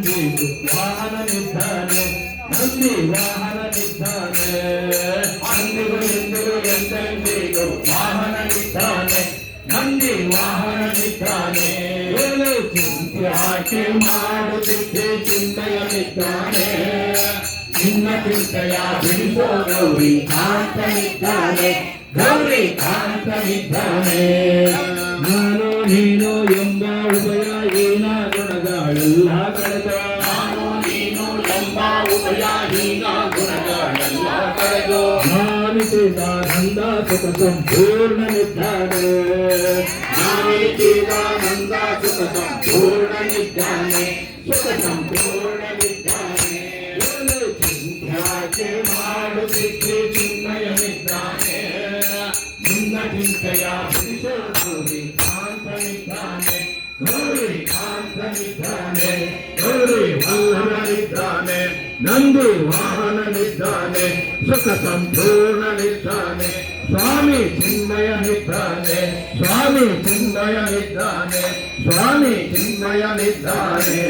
ಎಂದೆಂದಿಗೂ ವಾಹನನಿದ್ದಾನೆ ನಂದಿ ವಾಹನನಿದ್ದಾನೆ ಅಂದಿಗೂ ಎಂದಿಗೂ ಎಂದೆಂದಿಗೂ ವಾಹನನಿದ್ದಾನೆ ನಂದಿ ವಾಹನನಿದ್ದಾನೆ ಚಿಂತೆ ಹಾಕಿ ಮಾಡುತ್ತಿದ್ದೆ ಚಿಂತೆಯಲ್ಲಿದ್ದಾನೆ ನಿನ್ನ ಚಿಂತೆಯ ಬಿಡಿಸೋ ಗೌರಿ ಕಾಂತನಿದ್ದಾನೆ ಗೌರಿ ಕಾಂತನಿದ್ದಾನೆ ನಾನು ನೀನು ಎಂಬ ಉಭಯ ಹೀನ ಗುಣಗಳೆಲ್ಲ ಕಳೆದ ನಾನು ನೀನು ಎಂಬ ಉಭಯ ಹೀನ ಗುಣಗಳೆಲ್ಲ ಕಳೆದು ನಾನಿಸಿದಾನಂದ ಸುಖ ಸಂಪೂರ್ಣನಿದ್ದಾನೆ ನಾನಿಸಿದಾನಂದ ಸುಖ ಸಂಪೂರ್ಣನಿದ್ದಾನೆ ಸುಖ ಸಂಪೂರ್ಣನಿದ್ದಾನೆ ಚಿಂತೆ ಮಾಡುತ್ತಿದ್ದೆ ಚಿನ್ಮಯನಿದ್ದಾನೆ ನಿನ್ನ ಚಿಂತೆಯ ಬಿಡಿಸೋ ಗೌರಿ ಕಾಂತನಿದ್ದಾನೆ ಗೌರಿ ಕಾಂತನಿದ್ದಾನೆ ಗೌರಿ ವಲ್ಲಭನಿದ್ದಾನೆ ನಂದಿ ವಾಹನನಿದ್ದಾನೆ ಸುಖ ಸಂಪೂರ್ಣನಿದ್ದಾನೆ ಸ್ವಾಮಿ ಚಿನ್ಮಯನಿದ್ದಾನೆ ಸ್ವಾಮಿ ಚಿನ್ಮಯನಿದ್ದಾನೆ ಸ್ವಾಮಿ ಚಿನ್ಮಯನಿದ್ದಾನೆ